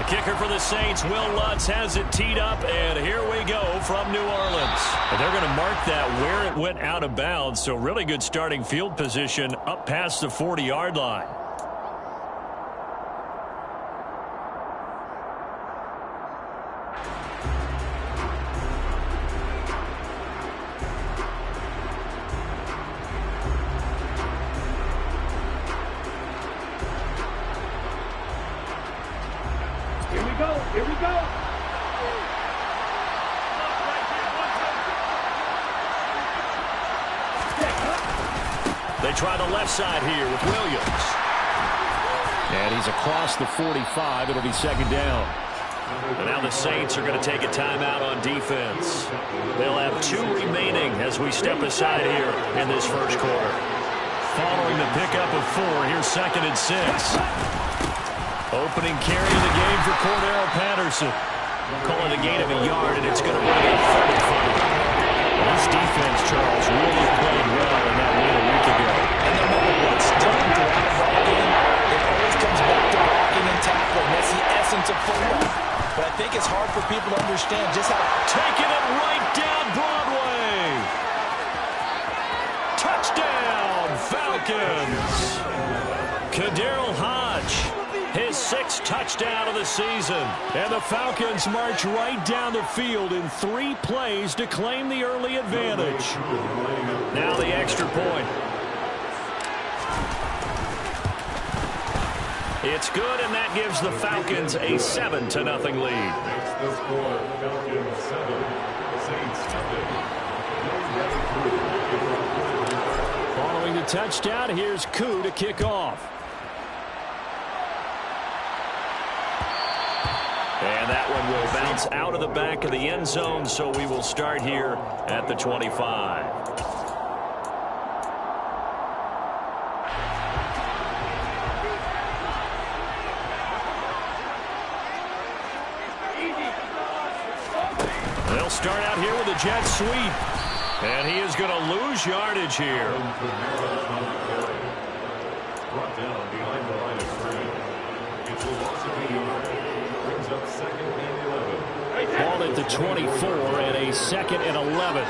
kicker for the Saints, Will Lutz, has it teed up, and here we go from New Orleans. And they're going to mark that where it went out of bounds, so really good starting field position up past the 40-yard line. Here we go. They try the left side here with Williams. And he's across the 45. It'll be second down. And now the Saints are going to take a timeout on defense. They'll have 2 remaining as we step aside here in this first quarter. Following the pickup of 4, here's 2nd and 6. Opening carry of the game for Cordero Patterson. Call it a gain of a yard, and it's going to bring in 35. This defense, Charles, really played well in that win a week ago. And no matter what's done throughout the ball game, it always comes back to blocking and tackling. That's the essence of football. But I think it's hard for people to understand just how... Taking it right down Broadway. Touchdown, Falcons. Kaderl Hodge. His 6th touchdown of the season. And the Falcons march right down the field in 3 plays to claim the early advantage. Now the extra point. It's good, and that gives the Falcons a 7-0 lead. Following the touchdown, here's Koo to kick off. And that one will bounce out of the back of the end zone, so we will start here at the 25. They'll start out here with a jet sweep. And he is going to lose yardage here. Brought down behind the line of scrimmage. It's a loss of 8 yards. Brings up 2nd and 11. Ball at the 24 and a 2nd and 11.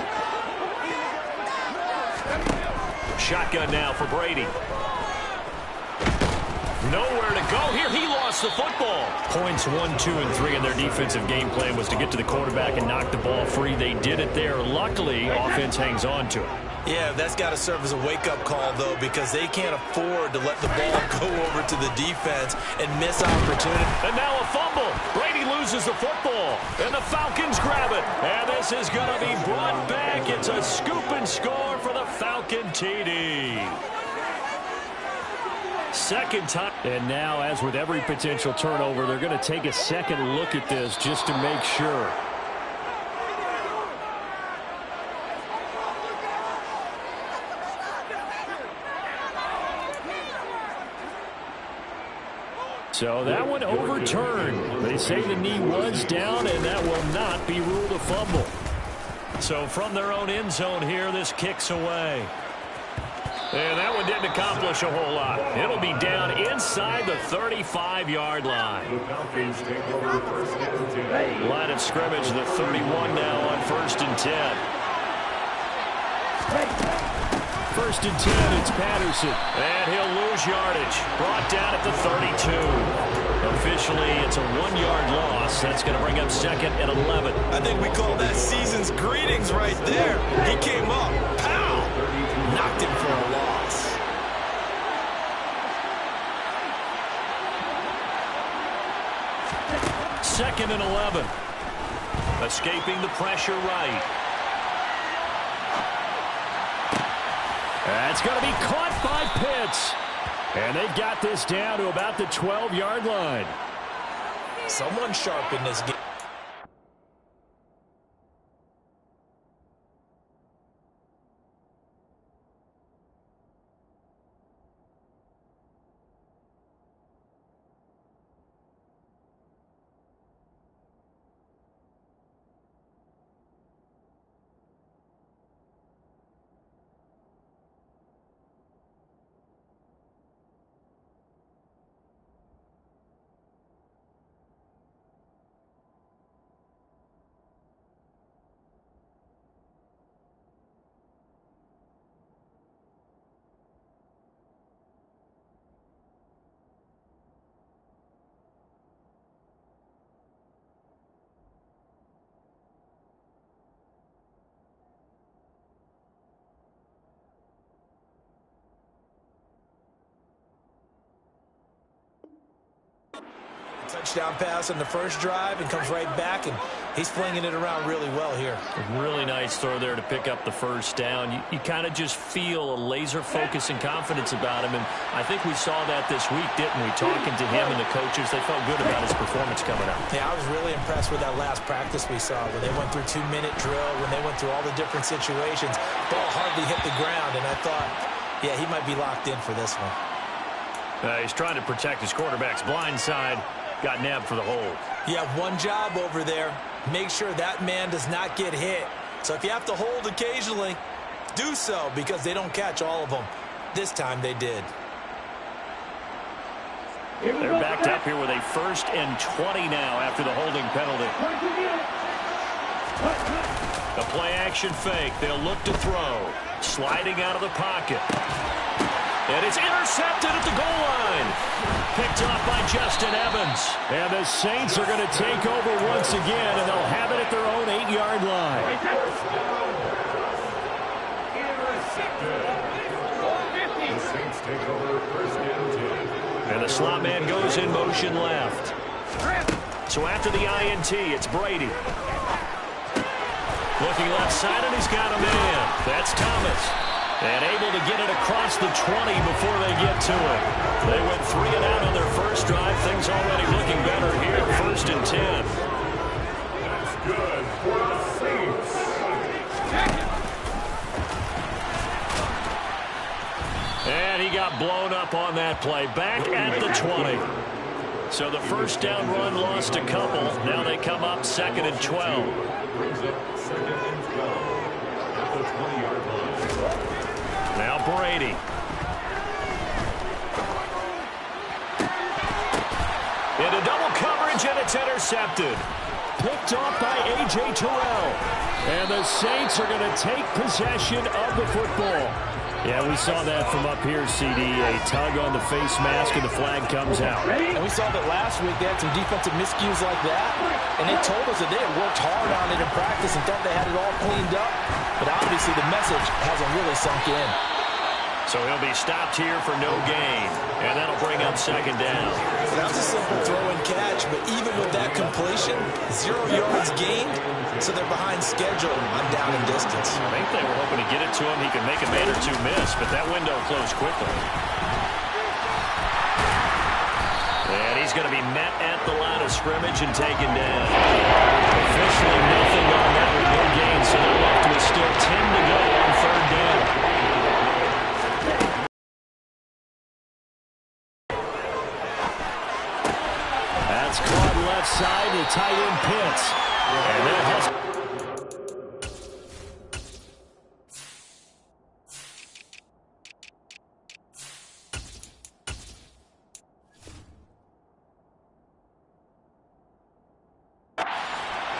Shotgun now for Brady. Nowhere to go here. He lost the football. Points 1, 2, and 3 in their defensive game plan was to get to the quarterback and knock the ball free. They did it there. Luckily, offense hangs on to it. Yeah, that's got to serve as a wake-up call, though, because they can't afford to let the ball go over to the defense and miss opportunity. And now a fumble. Brady loses the football, and the Falcons grab it. And this is going to be brought back. It's a scoop and score for the Falcon TD. Second time. And now, as with every potential turnover, they're going to take a second look at this just to make sure. So that one overturned. They say the knee was down, and that will not be ruled a fumble. So from their own end zone here, this kicks away. And that one didn't accomplish a whole lot. It'll be down inside the 35-yard line. Line of scrimmage, the 31 now on 1st and 10. 1st and 10, it's Patterson. And he'll lose yardage. Brought down at the 32. Officially, it's a 1-yard loss. That's going to bring up 2nd and 11. I think we call that season's greetings right there. He came up. Pow! Knocked him for a loss. Second and 11. Escaping the pressure right. That's going to be caught by Pitts. And they've got this down to about the 12-yard line. Someone sharp in this game. Touchdown pass on the first drive and comes right back, and he's flinging it around really well here. A really nice throw there to pick up the first down. You kind of just feel a laser focus and confidence about him, and I think we saw that this week, didn't we? Talking to him and the coaches, they felt good about his performance coming up. Yeah, I was really impressed with that last practice we saw when they went through 2-minute drill, when they went through all the different situations. Ball hardly hit the ground, and I thought, yeah, he might be locked in for this one. He's trying to protect his quarterback's blind side. Got nabbed for the hold. You have one job over there. Make sure that man does not get hit. So if you have to hold occasionally, do so, because they don't catch all of them. This time they did. They're backed up here with a 1st and 20 now after the holding penalty. The play action fake. They'll look to throw. Sliding out of the pocket. And it's intercepted at the goal line. Picked off by Justin Evans. And the Saints are going to take over once again, and they'll have it at their own 8-yard line. The Saints take over 1st and 10. And the slot man goes in motion left. So after the INT, it's Brady. Looking left side, and he's got a man. That's Thomas. And able to get it across the 20 before they get to it. They went 3 and out on their first drive. Things already looking better here. 1st and 10. That's good for the Saints. And he got blown up on that play. Back at the 20. So the first down run lost a couple. Now they come up 2nd and 12. Brings up 2nd and 12 at the 20-yard line. Now Brady. Into double coverage, and it's intercepted. Picked off by A.J. Terrell. And the Saints are going to take possession of the football. Yeah, we saw that from up here, CD. A tug on the face mask, and the flag comes out. And we saw that last week. They had some defensive miscues like that. And they told us that they had worked hard on it in practice and thought they had it all cleaned up. But obviously the message hasn't really sunk in. So he'll be stopped here for no gain. And that'll bring up 2nd down. That was a simple throw and catch, but even with that completion, 0 yards gained, so they're behind schedule on down and distance. I think they were hoping to get it to him. He could make a man or two miss, but that window closed quickly. And he's going to be met at the line of scrimmage and taken down. Officially nothing on that with no gain, so they're left with still 10 to go on 3rd down. That's caught left side to tight end Pitts. And that has...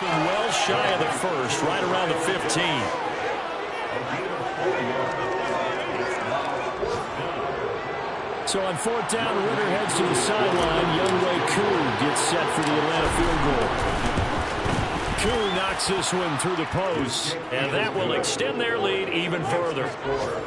well shy of the first, right around the 15. So on 4th down, Ritter heads to the sideline. Younghoe Koo gets set for the Atlanta field goal. Koo knocks this one through the post, and that will extend their lead even further.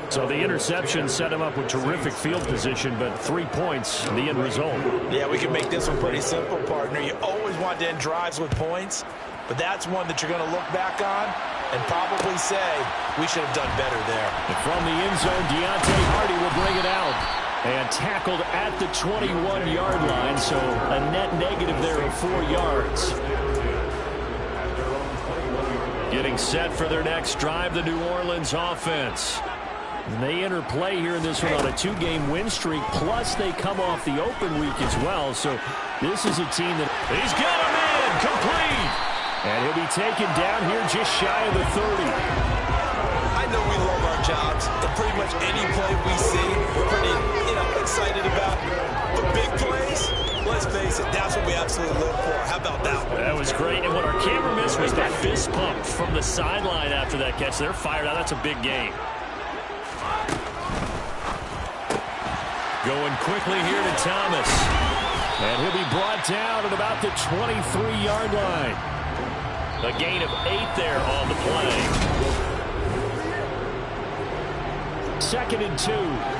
So the interception set him up with terrific field position, but 3 points, the end result. Yeah, we can make this one pretty simple, partner. You always want to end drives with points, but that's one that you're going to look back on and probably say, we should have done better there. And from the end zone, Deontay Hardy will bring it out. And tackled at the 21-yard line, so a net negative there of 4 yards. Getting set for their next drive, the New Orleans offense. And they enter play here in this one on a 2-game win streak, plus they come off the open week as well. So this is a team that... He's got him in, complete! And he'll be taken down here just shy of the 30. I know we love our jobs, and pretty much any play we see, we're pretty, excited about. But big plays, let's face it, that's what we absolutely live for. How about that one? That was great, and what our camera missed was the fist pump from the sideline after that catch. They're fired out. That's a big game. Going quickly here to Thomas. And he'll be brought down at about the 23-yard line. A gain of 8 there on the play. 2nd and 2.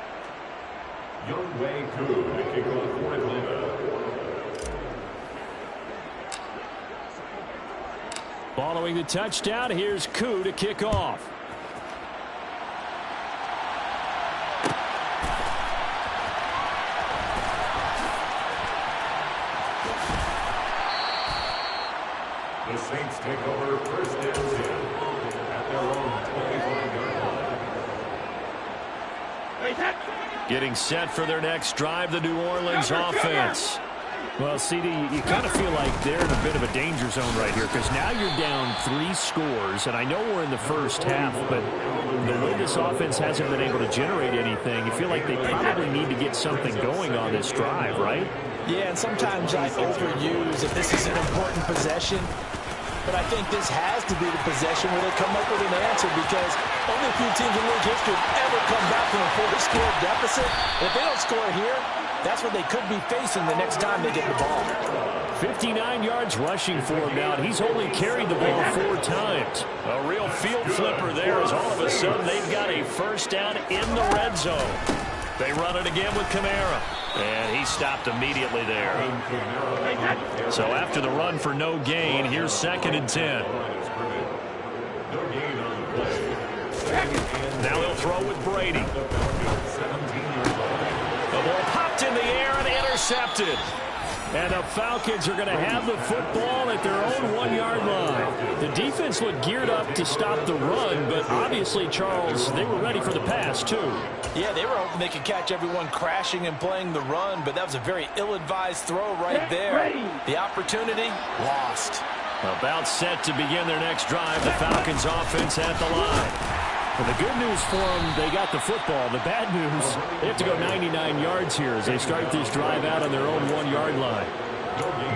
Younghoe Koo to kick off for Atlanta. Following the touchdown, here's Koo to kick off. The Saints take over first and 10 at their own 25-yard line. Getting set for their next drive, the New Orleans offense. Well, CD, you kind of feel like they're in a bit of a danger zone right here because now you're down 3 scores, and I know we're in the first half, but the way this offense hasn't been able to generate anything, you feel like they probably need to get something going on this drive, right? Yeah, and sometimes I overuse if this is an important possession. But I think this has to be the possession where they come up with an answer because only a few teams in league history have ever come back from a 4-score deficit. And if they don't score here, that's what they could be facing the next time they get the ball. 59 yards rushing for him now. He's only carried the ball 4 times. A real field flipper there as all of a sudden they've got a first down in the red zone. They run it again with Kamara. And he stopped immediately there. So after the run for no gain, here's 2nd and 10. Now they'll throw with Brady. The ball popped in the air and intercepted. And the Falcons are going to have the football at their own 1-yard line. The defense looked geared up to stop the run, but obviously, Charles, they were ready for the pass, too. Yeah, they were hoping they could catch everyone crashing and playing the run, but that was a very ill-advised throw right there. The opportunity, lost. About set to begin their next drive, the Falcons offense at the line. Well, the good news for them, they got the football. The bad news, they have to go 99 yards here as they start this drive out on their own 1-yard line.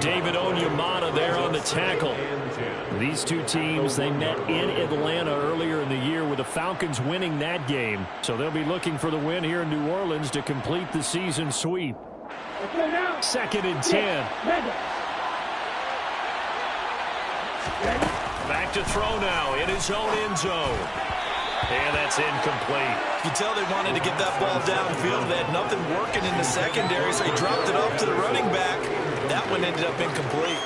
David Onyemata there on the tackle. These two teams, they met in Atlanta earlier in the year with the Falcons winning that game. So they'll be looking for the win here in New Orleans to complete the season sweep. 2nd and 10. Back to throw now in his own end zone. And that's incomplete. You tell they wanted to get that ball downfield. They had nothing working in the secondary, so he dropped it off to the running back. That one ended up incomplete.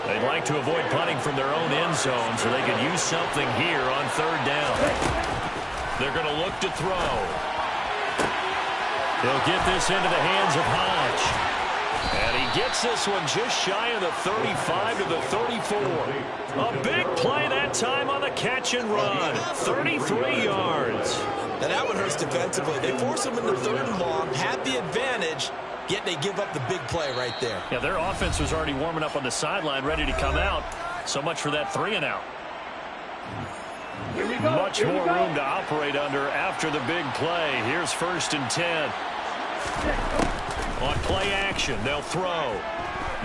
They'd like to avoid punting from their own end zone so they could use something here on 3rd down. They're going to look to throw. They'll get this into the hands of Hodge. And he gets this one just shy of the 35 to the 34. A big play that time on the catch and run. 33 yards. Now that one hurts defensively. They force him into 3rd and long, had the advantage, yet they give up the big play right there. Yeah, their offense was already warming up on the sideline, ready to come out. So much for that 3-and-out. Much more room to operate under after the big play. Here's 1st and 10. On play action, they'll throw.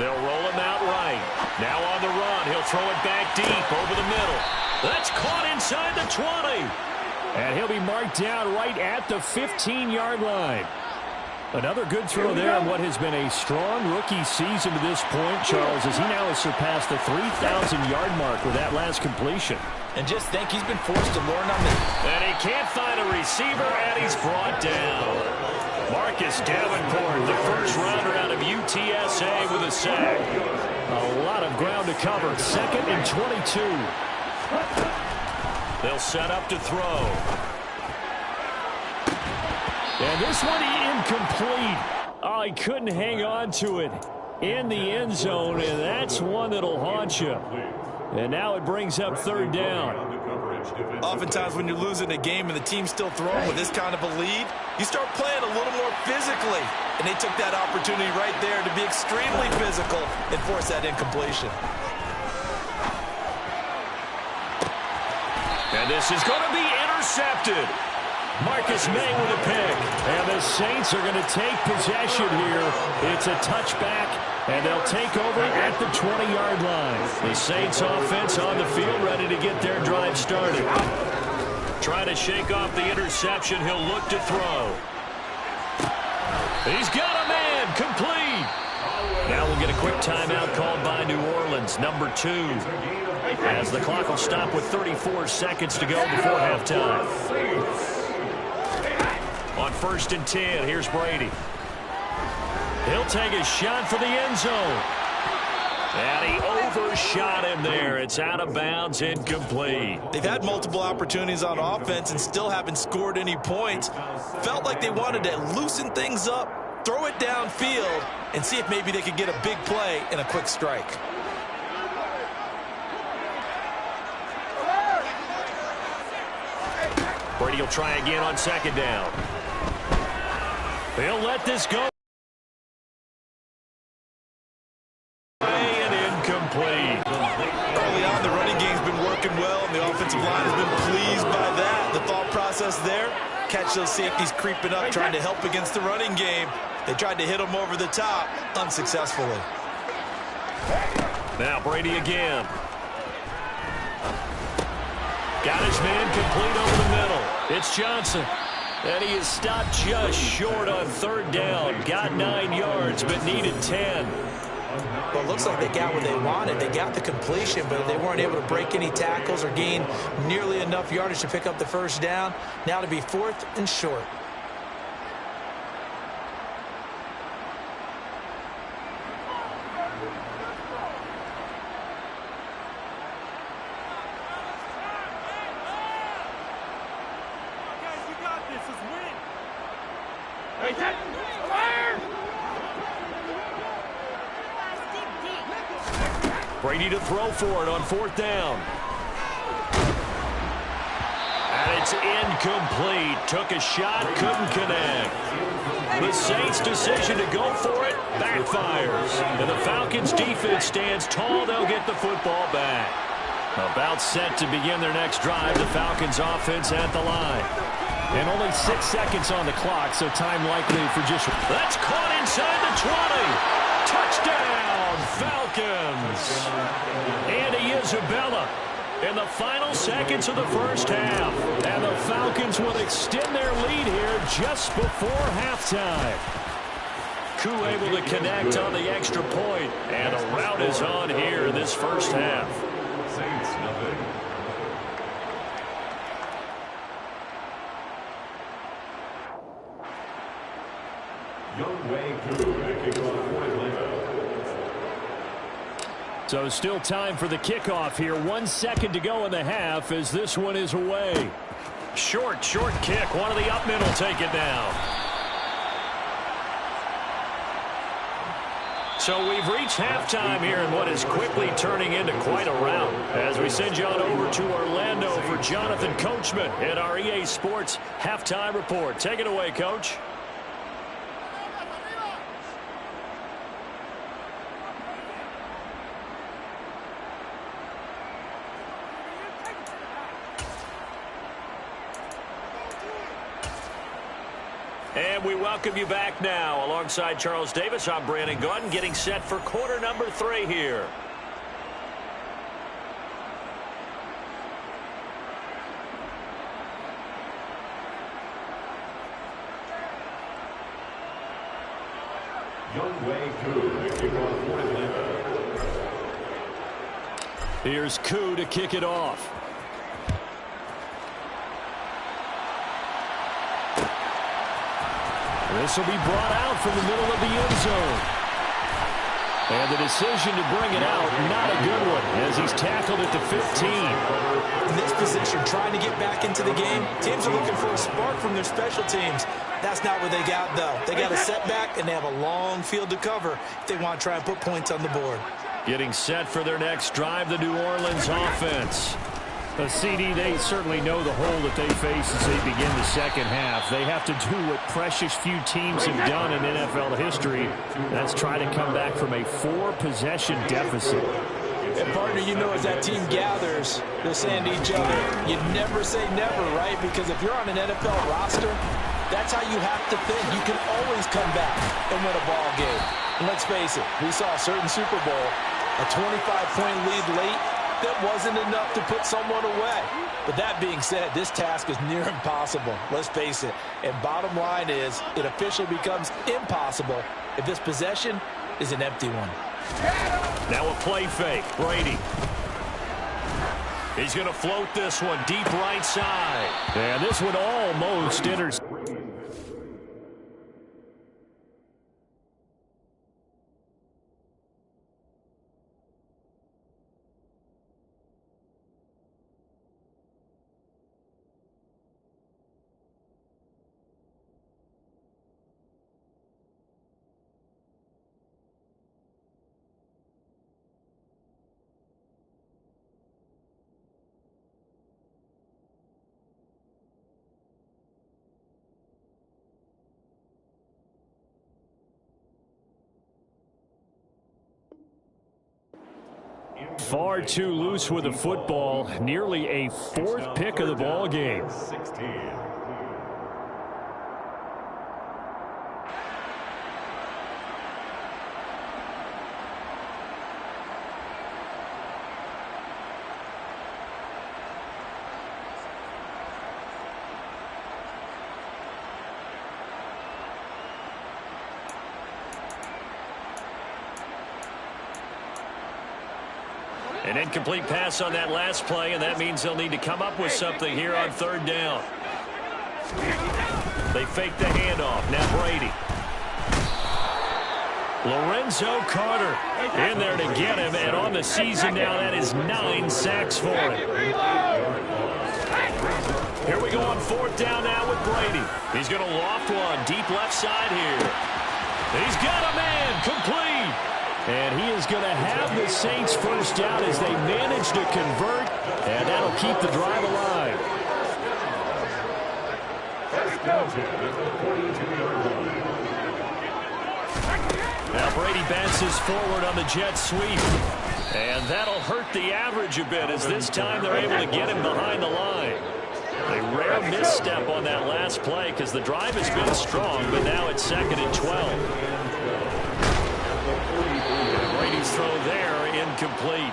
They'll roll him out right. Now on the run, he'll throw it back deep over the middle. That's caught inside the 20. And he'll be marked down right at the 15-yard line. Another good throw there on what has been a strong rookie season to this point, Charles, as he now has surpassed the 3,000-yard mark with that last completion. And just think he's been forced to learn on the... And he can't find a receiver, and he's brought down. Marcus Davenport, the first rounder out of UTSA with a sack. A lot of ground to cover. 2nd and 22. They'll set up to throw. And this one incomplete. Oh, he couldn't hang on to it in the end zone, and that's one that'll haunt you. And now it brings up 3rd down. Oftentimes when you're losing a game and the team's still throwing with this kind of a lead, you start playing a little more physically. And they took that opportunity right there to be extremely physical and force that incompletion. And this is going to be intercepted. Marcus May with a pick. And the Saints are going to take possession here. It's a touchback, and they'll take over at the 20-yard line. The Saints offense on the field ready to get their drive started. Trying to shake off the interception. He'll look to throw. He's got a man. Complete. Now we'll get a quick timeout called by New Orleans, number 2. As the clock will stop with 34 seconds to go before halftime. 1st and 10. Here's Brady. He'll take a shot for the end zone. And he overshot him there. It's out of bounds, incomplete. They've had multiple opportunities on offense and still haven't scored any points. Felt like they wanted to loosen things up, throw it downfield, and see if maybe they could get a big play and a quick strike. Brady will try again on 2nd down. They'll let this go. Early on, the running game's been working well, and the offensive line has been pleased by that. The thought process there, catch those safeties creeping up, trying to help against the running game. They tried to hit them over the top, unsuccessfully. Now Brady again. Got his man complete over the middle. It's Johnson. And he is stopped just short on 3rd down. Got 9 yards, but needed 10. Well, it looks like they got what they wanted. They got the completion, but they weren't able to break any tackles or gain nearly enough yardage to pick up the 1st down. Now to be 4th and short. Brady to throw for it on 4th down. And it's incomplete. Took a shot, couldn't connect. The Saints' decision to go for it backfires. And the Falcons' defense stands tall. They'll get the football back. About set to begin their next drive. The Falcons' offense at the line. And only 6 seconds on the clock, so time likely for just... That's caught inside the 20. Touchdown, Falcons. Andy Isabella in the final seconds of the 1st half. And the Falcons will extend their lead here just before halftime. Koo able to connect on the extra point. And a rout is on here in this 1st half. Saints nothing. Younghoe Koo to kick off for Atlanta. So still time for the kickoff here. 1 second to go in the half as this one is away. Short kick. One of the up men will take it down. So we've reached halftime here in what is quickly turning into quite a rout. As we send you on over to Orlando for Jonathan Coachman at our EA Sports Halftime Report. Take it away, Coach. And we welcome you back now. Alongside Charles Davis, I'm Brandon Gaudin, getting set for quarter number 3 here. Younghoe Koo to kick off for Atlanta. Here's Koo to kick it off. This will be brought out from the middle of the end zone. And the decision to bring it out, not a good one, as he's tackled at the 15. In this position, trying to get back into the game, teams are looking for a spark from their special teams. That's not what they got, though. They got a setback, and they have a long field to cover if they want to try and put points on the board. Getting set for their next drive, the New Orleans offense. The CD, they certainly know the hole that they face as they begin the second half. They have to do what precious few teams have done in NFL history. That's try to come back from a 4-possession deficit. And partner, you know, as that team gathers, they're saying to each other, you never say never, right? Because if you're on an NFL roster, that's how you have to think. You can always come back and win a ball game. And let's face it, we saw a certain Super Bowl, a 25-point lead late, that wasn't enough to put someone away. But that being said, this task is near impossible. Let's face it. And bottom line is, it officially becomes impossible if this possession is an empty one. Now a play fake. Brady. He's going to float this one deep right side. And this one almost enters. Far too loose with the football. Nearly a fourth pick of the ball game. 16. An incomplete pass on that last play, and that means they'll need to come up with something here on third down. They fake the handoff. Now Brady. Lorenzo Carter in there to get him, and on the season now, that is 9 sacks for him. Here we go on fourth down now with Brady. He's going to loft one deep left side here. He's got a man complete. And he is going to have the Saints first down as they manage to convert, and that'll keep the drive alive. Now Brady bounces forward on the jet sweep. And that'll hurt the average a bit as this time they're able to get him behind the line. A rare misstep on that last play because the drive has been strong, but now it's 2nd and 12. Brady's throw there, incomplete.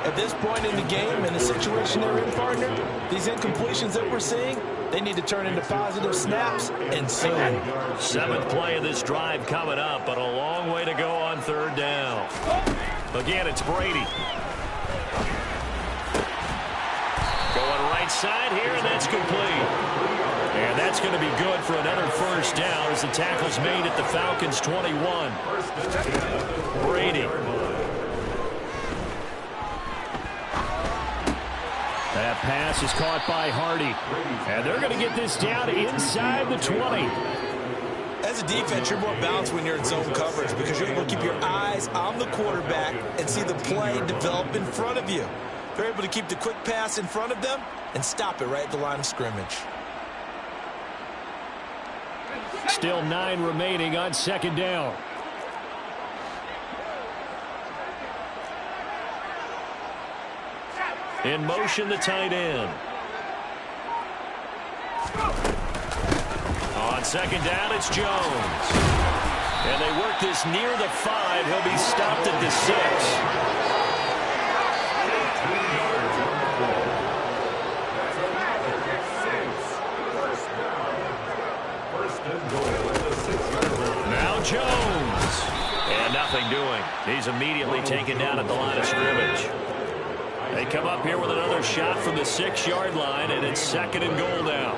At this point in the game, in the situation they're in, partner, these incompletions that we're seeing, they need to turn into positive snaps, and soon. 7th play of this drive coming up, but a long way to go on third down. Again, it's Brady. Going right side here, and that's complete. And that's going to be good for another first down as the tackle's made at the Falcons' 21. Brady. That pass is caught by Hardy. And they're going to get this down inside the 20. As a defense, you're more balanced when you're in zone coverage because you're able to keep your eyes on the quarterback and see the play develop in front of you. They're able to keep the quick pass in front of them and stop it right at the line of scrimmage. Still 9 remaining on second down. In motion, the tight end. On second down, it's Jones. And they work this near the 5. He'll be stopped at the 6. Now Jones. And nothing doing. He's immediately taken down at the line of scrimmage. They come up here with another shot from the 6-yard line, and it's 2nd and goal now.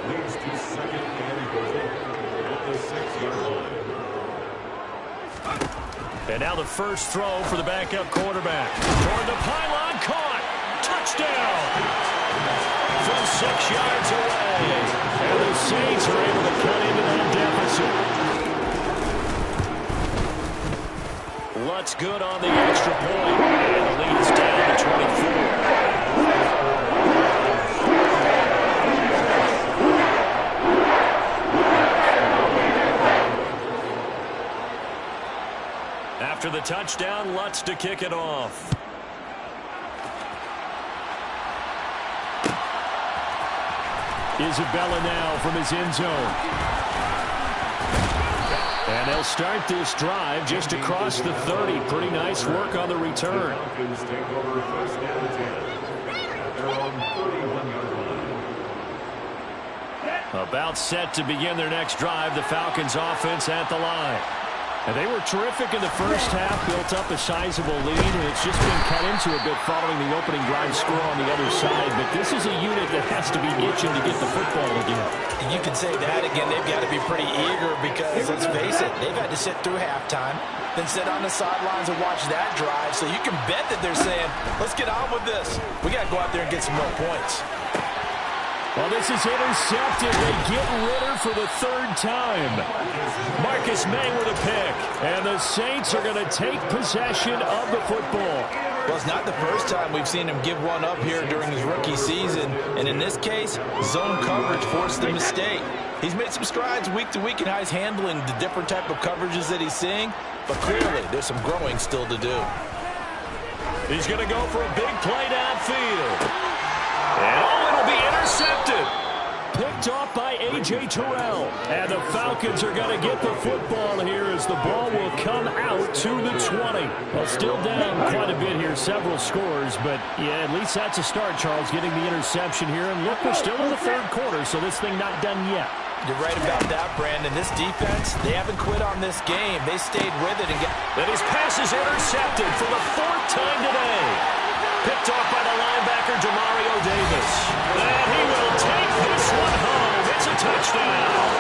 And now the first throw for the backup quarterback. Toward the pylon, caught. Touchdown. From 6 yards away. And the Saints are able to cut into that deficit. Lutz good on the extra point. And the lead is down to 24. After the touchdown, Lutz to kick it off. Isabella now from his end zone. And they'll start this drive just across the 30. Pretty nice work on the return. About set to begin their next drive, the Falcons offense at the line. And they were terrific in the first half, built up a sizable lead, and it's just been cut into a bit following the opening drive score on the other side. But this is a unit that has to be itching to get the football again. And you can say that again. They've got to be pretty eager because, let's face it, they've had to sit through halftime, then sit on the sidelines and watch that drive. So you can bet that they're saying, let's get on with this. We got to go out there and get some more points. Well, this is intercepted. They get Ritter for the 3rd time. Marcus May with a pick. And the Saints are going to take possession of the football. Well, it's not the first time we've seen him give one up here during his rookie season. And in this case, zone coverage forced the mistake. He's made some strides week to week in how he's handling the different type of coverages that he's seeing. But clearly, there's some growing still to do. He's going to go for a big play downfield. And it'll be intercepted. Picked off by A.J. Terrell. And the Falcons are going to get the football here as the ball will come out to the 20. Well, still down quite a bit here, several scores. But, yeah, at least that's a start, Charles, getting the interception here. And look, we're still in the third quarter, so this thing not done yet. You're right about that, Brandon. This defense, they haven't quit on this game. They stayed with it. And his pass is intercepted for the fourth time today. Picked off by the linebacker, Demario Davis. And he will take this one home. It's a touchdown.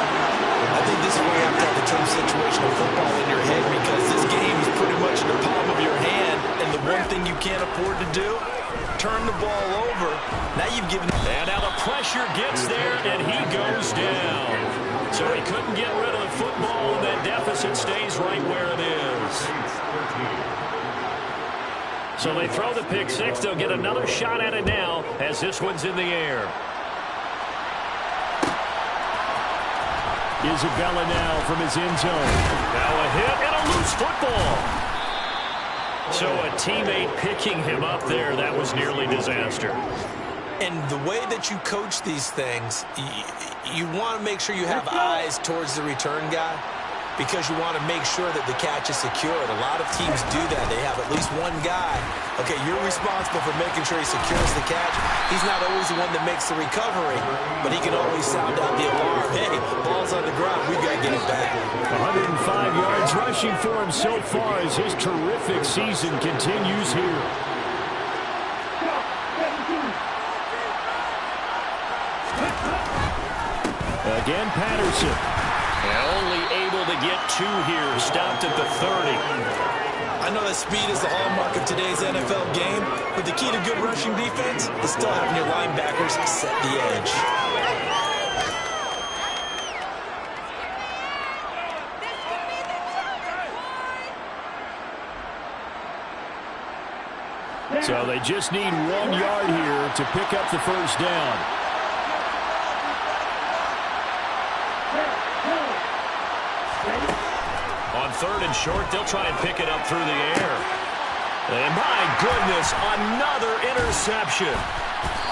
I think this is where you have to have the true situational football in your head, because this game is pretty much in the palm of your hand. And the one thing you can't afford to do, turn the ball over. Now you've given... And now the pressure gets there, and he goes down. So he couldn't get rid of the football, and that deficit stays right where it is. So they throw the pick six. They'll get another shot at it now as this one's in the air. Isabella now from his end zone. Now a hit and a loose football. So a teammate picking him up there, that was nearly disaster. And the way that you coach these things, you want to make sure you have eyes towards the return guy, because you want to make sure that the catch is secured. A lot of teams do that. They have at least one guy. Okay, you're responsible for making sure he secures the catch. He's not always the one that makes the recovery, but he can always sound out the alarm. Hey, ball's on the ground. We've got to get it back. 105 yards rushing for him so far as his terrific season continues here. Again, Patterson. And only able to get two here. Stopped at the 30. I know that speed is the hallmark of today's NFL game, but the key to good rushing defense is still having your linebackers set the edge. So they just need 1 yard here to pick up the first down. On third and short, they'll try and pick it up through the air. And my goodness, another interception.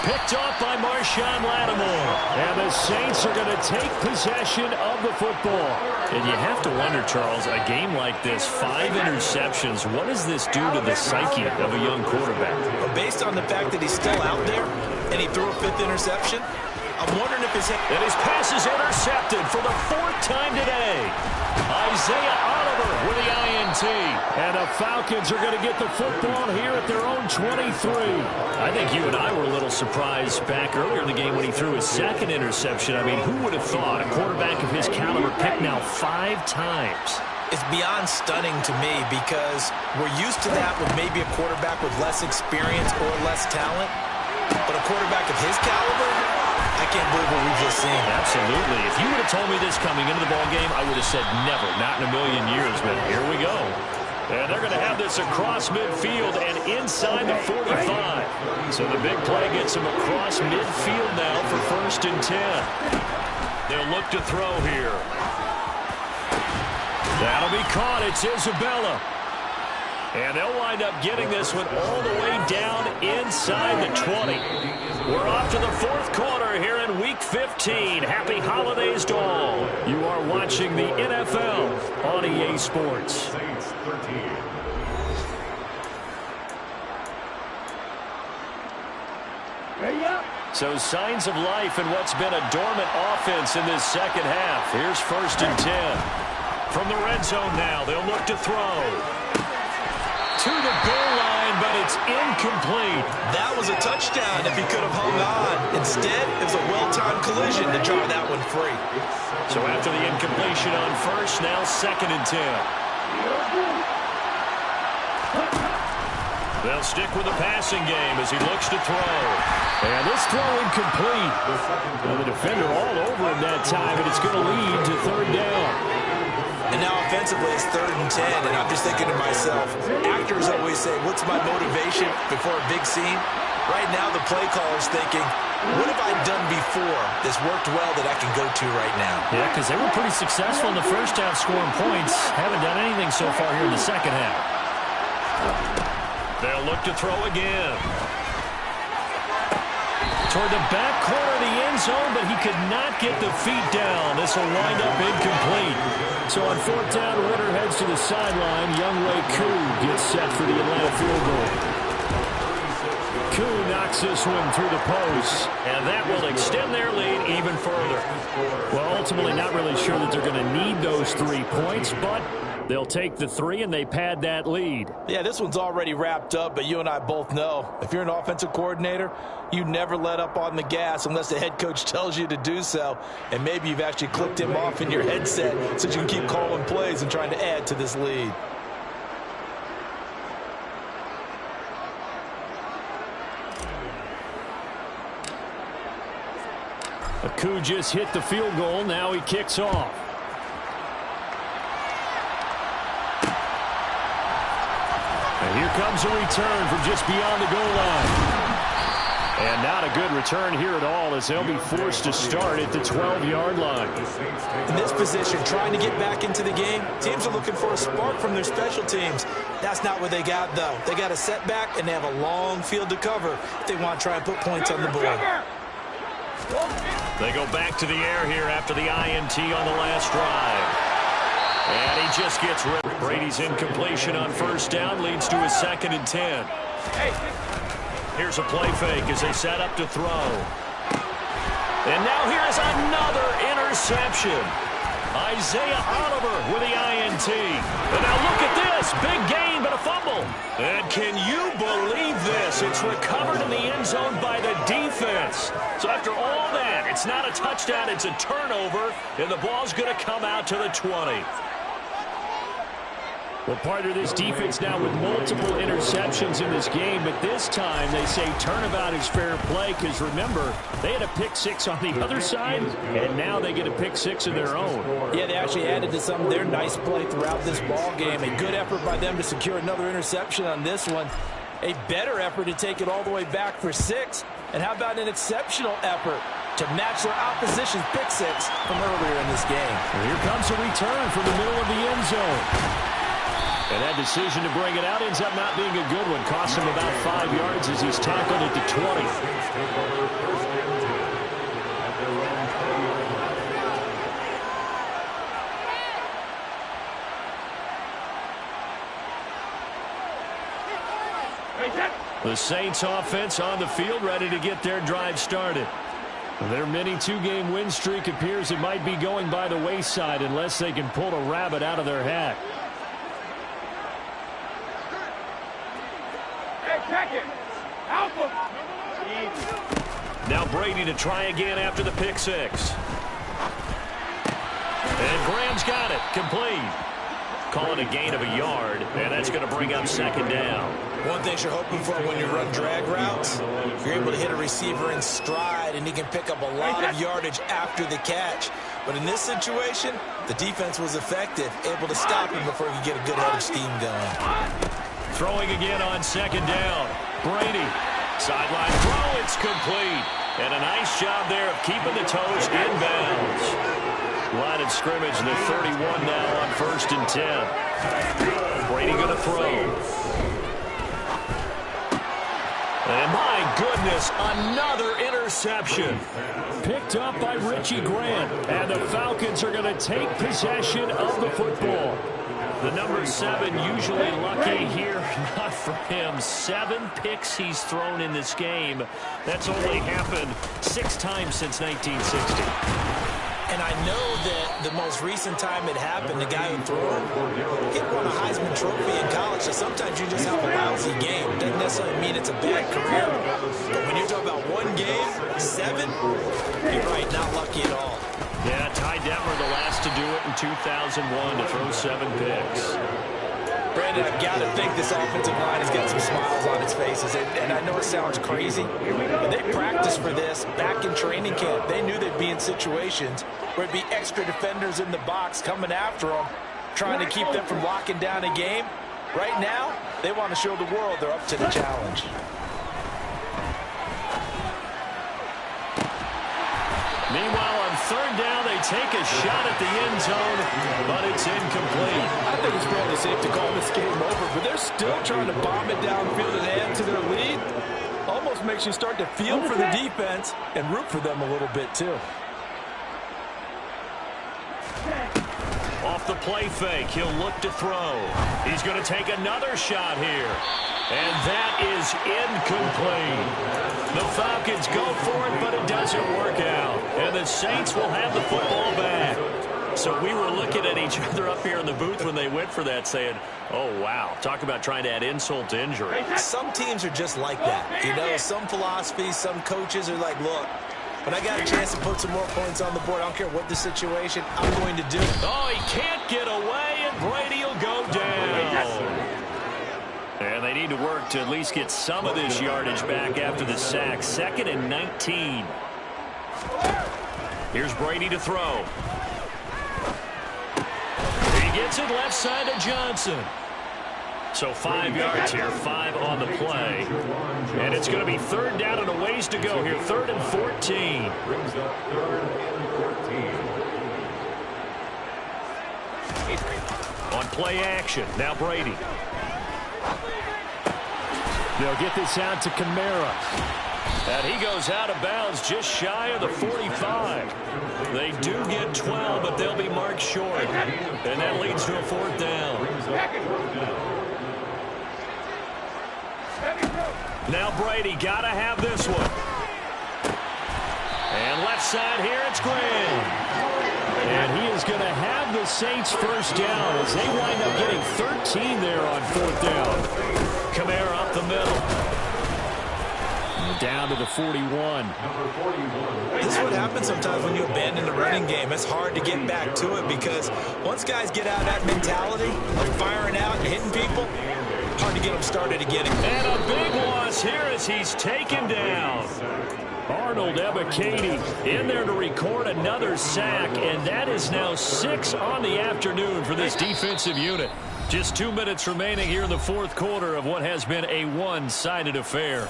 Picked off by Marshawn Lattimore. And the Saints are going to take possession of the football. And you have to wonder, Charles, a game like this, 5 interceptions, what does this do to the psyche of a young quarterback? Well, based on the fact that he's still out there and he threw a 5th interception, I'm wondering if his... And his pass is intercepted for the 4th time today. Isaiah Oliver with the INT. And the Falcons are going to get the football here at their own 23. I think you and I were a little surprised back earlier in the game when he threw his 2nd interception. I mean, who would have thought a quarterback of his caliber picked now 5 times? It's beyond stunning to me, because we're used to that with maybe a quarterback with less experience or less talent. But a quarterback of his caliber, I can't believe what we've just seen. Absolutely. If you would have told me this coming into the ballgame, I would have said never, not in a million years. But here we go. And they're going to have this across midfield and inside the 45. So the big play gets them across midfield now for 1st and 10. They'll look to throw here. That'll be caught. It's Isabella. And they'll wind up getting this one all the way down inside the 20. We're off to the 4th quarter here in Week 15. Happy holidays to all. You are watching the NFL on EA Sports. So signs of life in what's been a dormant offense in this second half. Here's 1st and 10. From the red zone now, they'll look to throw. To the goal line, but it's incomplete. That was a touchdown if he could have hung on. Instead, it was a well-timed collision to draw that one free. So after the incompletion on 1st, now 2nd and 10. They'll stick with the passing game as he looks to throw. And this throw incomplete. And the defender all over him that time, and it's going to lead to 3rd down. And now offensively, it's 3rd and 10, and I'm just thinking to myself, actors always say, what's my motivation before a big scene? Right now, the play caller's thinking, what have I done before that's worked well that I can go to right now? Yeah, because they were pretty successful in the first half scoring points. Haven't done anything so far here in the second half. They'll look to throw again. Toward the back corner of the end zone, but he could not get the feet down. This will wind up incomplete. So on 4th down, Ritter heads to the sideline. Younghoe Koo gets set for the Atlanta field goal. Koo knocks this one through the post, and that will extend their lead even further. Well, ultimately not really sure that they're going to need those 3 points, but they'll take the 3 and they pad that lead. Yeah, this one's already wrapped up, but you and I both know if you're an offensive coordinator, you never let up on the gas unless the head coach tells you to do so. And maybe you've actually clicked him off in your headset so you can keep calling plays and trying to add to this lead. Koo just hit the field goal. Now he kicks off. And here comes a return from just beyond the goal line. And not a good return here at all, as they'll be forced to start at the 12-yard line. In this position, trying to get back into the game, teams are looking for a spark from their special teams. That's not what they got, though. They got a setback, and they have a long field to cover if they want to try and put points on the board. They go back to the air here after the INT on the last drive. And he just gets rid. Brady's incompletion on 1st down leads to a 2nd and 10. Here's a play fake as they set up to throw. And now here's another interception. Isaiah Oliver with the INT. And now look at this. Big gain, but a fumble. And can you believe this? It's recovered in the end zone by the defense. So after all that, it's not a touchdown, it's a turnover. And the ball's going to come out to the 20. Well, partner, this defense now with multiple interceptions in this game, but this time they say turnabout is fair play because, remember, they had a pick-6 on the other side, and now they get a pick-6 of their own. Yeah, they actually added to some of their nice play throughout this ball game. A good effort by them to secure another interception on this one. A better effort to take it all the way back for 6. And how about an exceptional effort to match their opposition's pick-6 from earlier in this game? Well, here comes a return from the middle of the end zone. And that decision to bring it out ends up not being a good one. Cost him about 5 yards as he's tackled at the 20. The Saints offense on the field, ready to get their drive started. Their mini 2-game win streak appears it might be going by the wayside unless they can pull a rabbit out of their hat. Now Brady to try again after the pick-6. And Graham's got it. Complete. Calling a gain of a yard, and that's going to bring up 2nd down. One thing you're hoping for when you run drag routes, you're able to hit a receiver in stride, and he can pick up a lot of yardage after the catch. But in this situation, the defense was effective, able to stop him before he could get a good head of steam going. Throwing again on 2nd down. Brady. Sideline throw, it's complete. And a nice job there of keeping the toes inbounds. Line of scrimmage, the 31 now on 1st and 10. Brady going to throw. And my goodness, another interception. Picked up by Richie Grant. And the Falcons are going to take possession of the football. The number 7 usually lucky here. Not for him. 7 picks he's thrown in this game. That's only happened 6 times since 1960. And I know that the most recent time it happened, the guy who threw him, he won a Heisman Trophy in college. So sometimes you just have a lousy game. Doesn't necessarily mean it's a bad career. But when you're talking about 1 game, 7, you're right, not lucky at all. Yeah, Ty Detmer, the last to do it in 2001 to throw 7 picks. Brandon, I've got to think this offensive line has got some smiles on its faces. And I know it sounds crazy, but they practiced for this back in training camp. They knew they'd be in situations where it'd be extra defenders in the box coming after them, trying to keep them from locking down a game. Right now, they want to show the world they're up to the challenge. Meanwhile, on third down, they take a shot at the end zone, but it's incomplete. I think it's fairly safe to call this game over, but they're still trying to bomb it downfield and add to their lead. Almost makes you start to feel for the defense and root for them a little bit, too. Off the play fake, he'll look to throw. He's going to take another shot here. And that is incomplete. The Falcons go for it, but it doesn't work out. And the Saints will have the football back. So we were looking at each other up here in the booth when they went for that saying, oh, wow, talk about trying to add insult to injury. Some teams are just like that. You know, some philosophies, some coaches are like, look, when I got a chance to put some more points on the board, I don't care what the situation, I'm going to do it. Oh, he can't get away, and Brady will go down. And they need to work to at least get some of this yardage back after the sack. 2nd and 19. Here's Brady to throw. He gets it left side to Johnson. So 5 yards here, 5 on the play. And it's going to be third down and a ways to go here. 3rd and 14. Brings up 3rd and 14. On play action, now Brady. They'll get this out to Kamara. And he goes out of bounds just shy of the 45. They do get 12, but they'll be marked short. And that leads to a 4th down. Now Brady got to have this one. And left side here, it's Graham. And he is going to have the Saints first down as they wind up getting 13 there on 4th down. Kamara up the middle. Down to the 41. This is what happens sometimes when you abandon the running game. It's hard to get back to it because once guys get out of that mentality, like firing out and hitting people, hard to get them started again. And a big loss here as he's taken down. Arnold Ebiketie in there to record another sack, and that is now 6 on the afternoon for this defensive unit. Just 2 minutes remaining here in the 4th quarter of what has been a one-sided affair.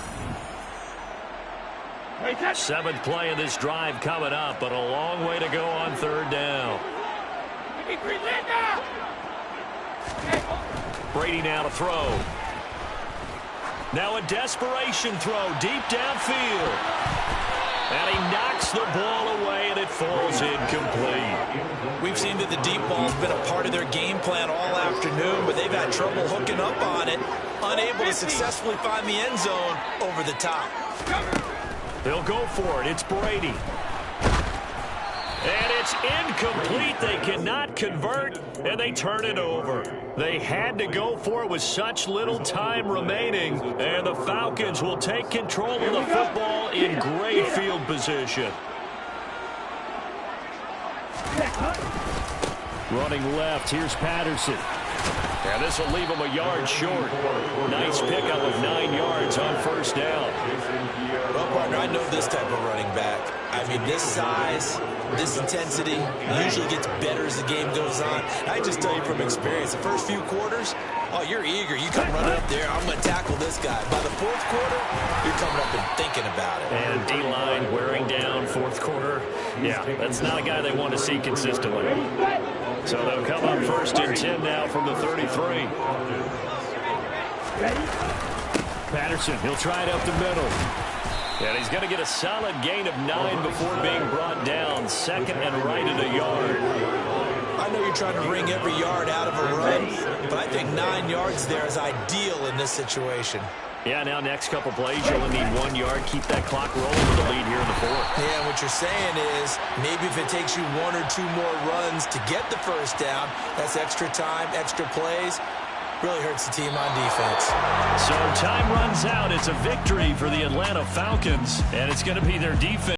7th play of this drive coming up, but a long way to go on 3rd down. Brady now to throw. Now a desperation throw deep downfield. And he knocks the ball away, and it falls incomplete. We've seen that the deep ball's been a part of their game plan all afternoon, but they've had trouble hooking up on it, unable to successfully find the end zone over the top. They'll go for it. It's Brady. And it's incomplete. They cannot convert, and they turn it over. They had to go for it with such little time remaining, and the Falcons will take control of the football in great field position. Running left, here's Patterson. And this will leave him a yard short. Nice pickup of 9 yards on 1st down. Well, partner, I know this type of running back. I mean, this size, this intensity usually gets better as the game goes on. I just tell you from experience, the first few quarters, oh, you're eager. You come running up there, I'm going to tackle this guy. By the 4th quarter, you're coming up and thinking about it. And D-line wearing down 4th quarter. Yeah, that's not a guy they want to see consistently. So they'll come up 1st and 10 now from the 33. Patterson, he'll try it up the middle. And he's going to get a solid gain of 9 before being brought down. 2nd and right at a yard. I know you're trying to wring every yard out of a run, but I think 9 yards there is ideal in this situation. Yeah, now next couple plays, you'll only need 1 yard. Keep that clock rolling with the lead here in the 4th. Yeah, what you're saying is maybe if it takes you 1 or 2 more runs to get the first down, that's extra time, extra plays. Really hurts the team on defense. So time runs out. It's a victory for the Atlanta Falcons, and it's going to be their defense.